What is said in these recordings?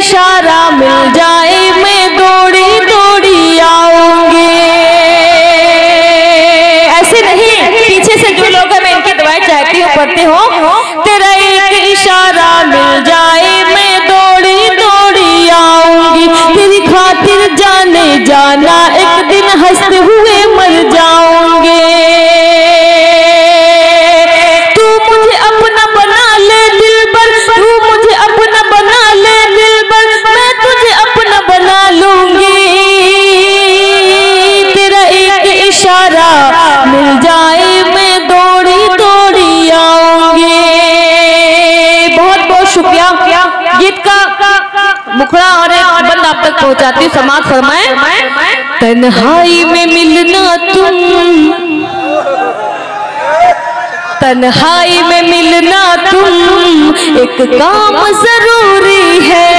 इशारा मिल जाए मैं दौड़ी दौड़ी आऊंगी। ऐसे नहीं, पीछे से जो लोग हैं मैं इनकी दुआएं चाहती हूँ, पढ़ते हो। तेरा एक इशारा मिल जाए मैं दौड़ी दौड़ी आऊंगी। तेरी खातिर जाने जाना एक दिन हंसते हुए मर जाऊंगे। तू मुझे अपना बना ले दिलबर, तू मुझे अपना बना ले दिलबर, मैं तुझे अपना बना लूंगी। तेरा एक इशारा मिल जाए मैं दौड़ी दौड़ी आऊंगी। बहुत बहुत शुक्रिया। गीत का मुखड़ा और बंद आप तक पहुंचाती हूँ, समाज फरमाए। तन्हाई में मिलना तुम, तन्हाई में मिलना तुम एक काम जरूरी है।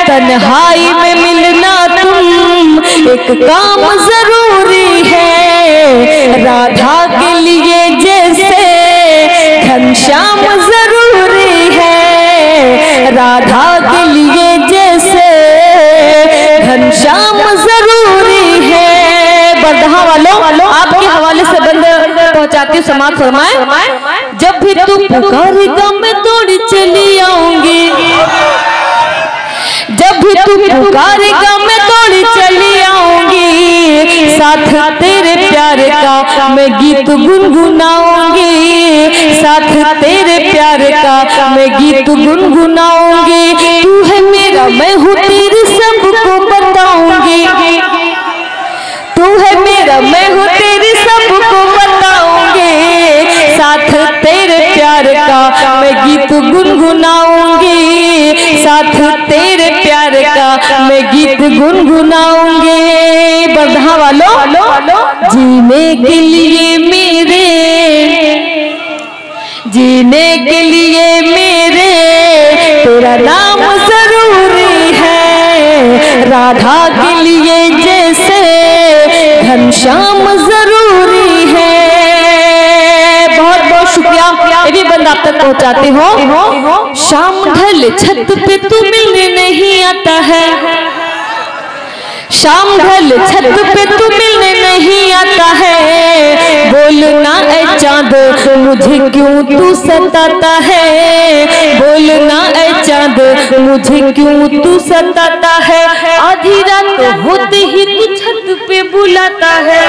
तन्हाई में मिलना तुम एक काम जरूरी है। राधा के लिए जैसे घनश्याम जरूरी है, राधा के लिए जैसे घनश्याम जरूरी है। बरदहा वालों आपके हवाले से बंद पहुंचाती हूँ, समाज फरमाए। जब भी तू पुकारेगा मैं दौड़ी चली आऊंगी। जब भी तू पुकारेगा मैं दौड़ी चली आऊंगी। साथ तेरे प्यार का मैं गीत गुनगुनाऊंगी। साथ तेरे प्यार का मैं गीत गुनगुनाऊंगी। तू है मेरा मैं हूँ तेरी सबको बताऊंगी। तू है मेरा मैं हूँ तेरी सबको बताऊंगी। साथ तेरे प्यार का मैं गीत गुनगुनाऊंगी। साथ तेरे प्यार का मैं गीत गुनगुनाऊंगी। बरदहा वालों जीने के लिए मेरे, जीने के लिए मेरे तेरा नाम जरूरी है। राधा के लिए जैसे घनश्याम जरूरी है। बहुत बहुत शुक्रिया। ये भी बंद आप तक पहुंचाते हो। शाम ढल छत पे तू मिलने नहीं आता है। शाम ढल छत पे तू मिलने नहीं आता है। बोलना ऐ चांद मुझे क्यों तू सताता है। बोलना ऐ चांद मुझे क्यों तू सताता है। आधी रात होते ही तू छत पे बुलाता है।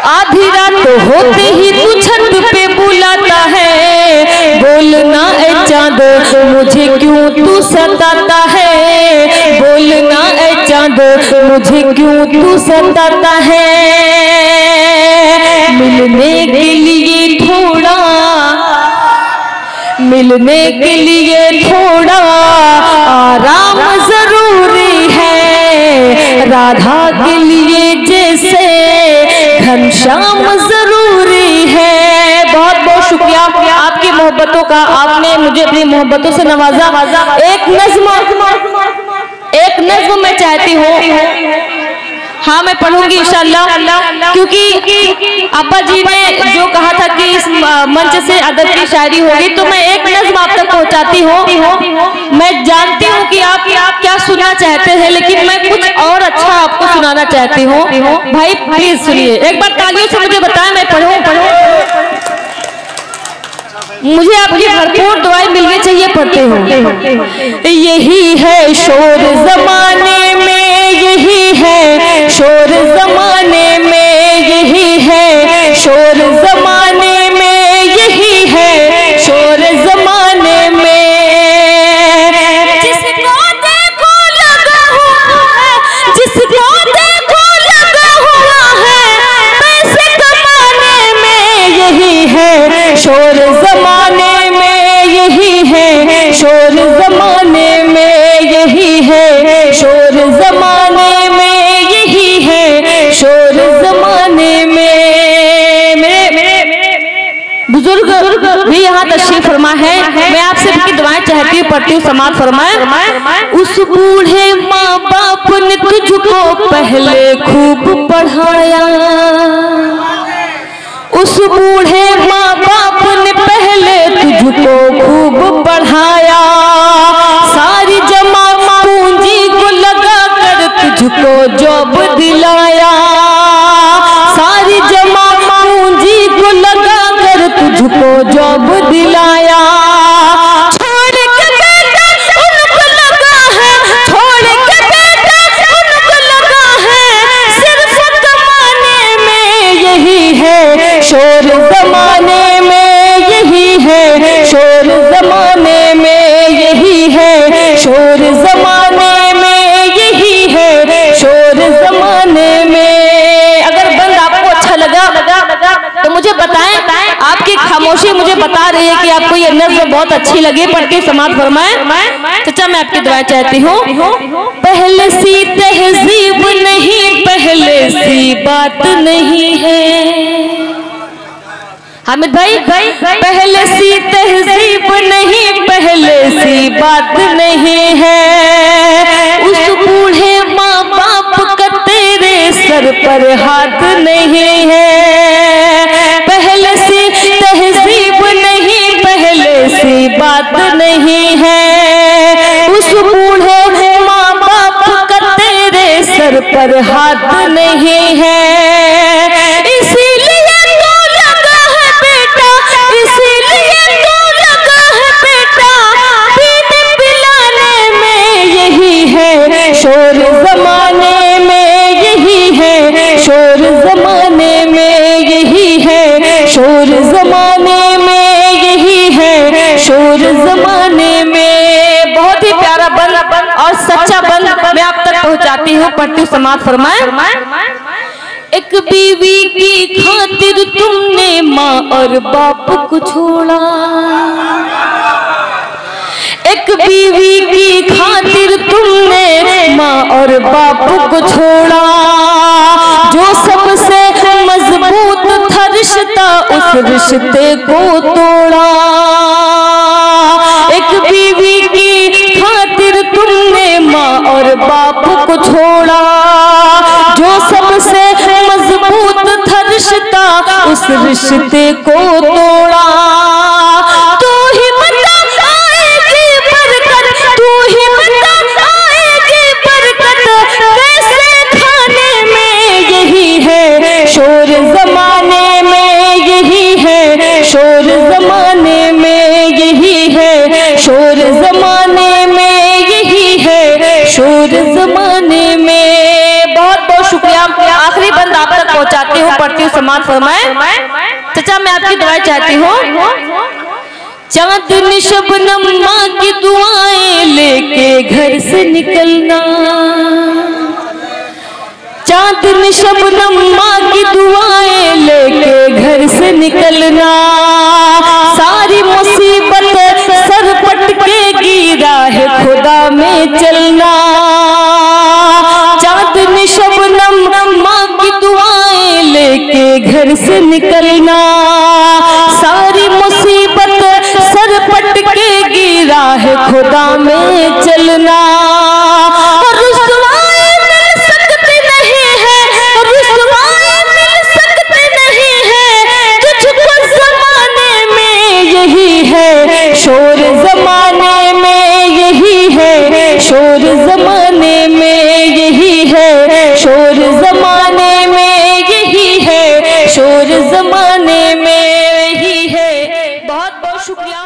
आधी रात होते ही तू छत पे बुलाता है। बोलना ऐ चांद मुझे क्यों तू सताता है। बोलना ऐ चांद मुझे क्यों तू सताता है। मिलने के लिए थोड़ा, मिलने के लिए थोड़ा आराम जरूरी है। राधा के लिए जैसे घनश्याम जरूरी है। बहुत बहुत शुक्रिया आपकी मोहब्बतों का, आपने मुझे अपनी मोहब्बतों से नवाजा। एक नज़्म मैं चाहती हूँ, हाँ मैं पढ़ूंगी इंशाअल्लाह, क्योंकि अब्बा जी ने जो कहा था कि इस मंच से अदब की शायरी होगी, तो मैं एक नज़्म आप तक पहुंचाती हूँ। मैं जानती हूँ कि आप क्या सुनना चाहते हैं, लेकिन मैं कुछ और अच्छा आपको सुनाना चाहती हूँ। भाई प्लीज सुनिए, एक बार तालियों से मुझे बताएं मैं पढ़ूं। मुझे आपकी भरपूर दुआएं मिलनी चाहिए, पढ़ते हो। यही है शोर जमाने में, यही है शोर जमाने में, यही है शोर जमाने में, यही है शोर जमाने में। जिसको देखो लगा हुआ है, जिसको देखो लगा हुआ है पैसे कमाने में, यही है शोर जमाने में, यही है शोर जमाने में, यही है शोर जमाने में, यही है शोर जमाने में। मेरे बुजुर्ग भी यहाँ तशरीफ फरमा है, मैं आपसे भी दुआएं चाहती हूँ, पढ़ती हूँ, समाज फरमाए। उस बूढ़े माँ बाप ने तुझको पहले खूब पढ़ाया। उस बूढ़े माँ बाप ने पहले तुझको आपकी खामोशी मुझे बता रही है कि आपको ये नज़्म बहुत अच्छी लगी। पढ़ के समाप्त फरमाएं। चाचा मैं आपकी दुआ चाहती हूँ। पहले सी तहजीब नहीं, पहले सी बात नहीं है। हामिद भाई, पहले सी तहजीब नहीं, पहले सी बात नहीं है। उस बूढ़े माँ बाप का तेरे सर पर हाथ नहीं है। पहले सी तहजीब नहीं, पहले सी बात नहीं है। उस बूढ़े माँ बाप का तेरे सर पर हाथ नहीं है। इसीलिए तो लगा है बेटा, इसीलिए तो लगा है बेटा, पीने पिलाने में यही है शोर जमाने में, यही है शोर जमाने में, यही है शोर जमाने में, यही है शोर जमाने में। बहुत ही प्यारा बंद और सच्चा बंद मैं आप तक पहुंचाती हूँ। पढ़ती हूँ समाप्त फरमाएं। एक बीवी की खातिर तुमने माँ और बाप को छोड़ा, एक बीवी की खातिर तुमने माँ और बाप को छोड़ा। जो सबसे मजबूत था रिश्ता उस रिश्ते को तोड़ा। एक बीवी की खातिर तुमने माँ और बाप को छोड़ा। जो सबसे मजबूत था रिश्ता उस रिश्ते को तोड़ा। तू ही बता आएगी बरकत, तू ही बता आएगी बरकत, कैसे खाने में यही है शोर जमाने में, यही है शोर जमाने में, यही है शोर जमाने में, यही है शोर जमाने में। बहुत बहुत शुक्रिया। आखिरी बंद आप तक पहुंचाती हूँ। पढ़ती हूँ समाप्त फरमाएं। चाचा मैं आपकी दुआएं चाहती हूँ। चांदनी शबनम माँ की दुआएं लेके घर से निकलना, चांदनी शबनम माँ की दुआएं लेके घर से निकलना। सारी मुसीबत सर पटकेगी राह खुदा में चलना। चांदनी शबनम माँ की दुआएं लेके घर से निकलना। सारी मुसीबत सर पटकेगी राह खुदा में चलना। रुसवाई मिल सकती नहीं है, रुसवाई मिल सकती नहीं है, तुझको जमाने में यही है शोर जमाने में, यही है शोर जमाने में, यही है शोर जमाने में, यही है शोर जमाने में, यही है। बहुत बहुत शुक्रिया।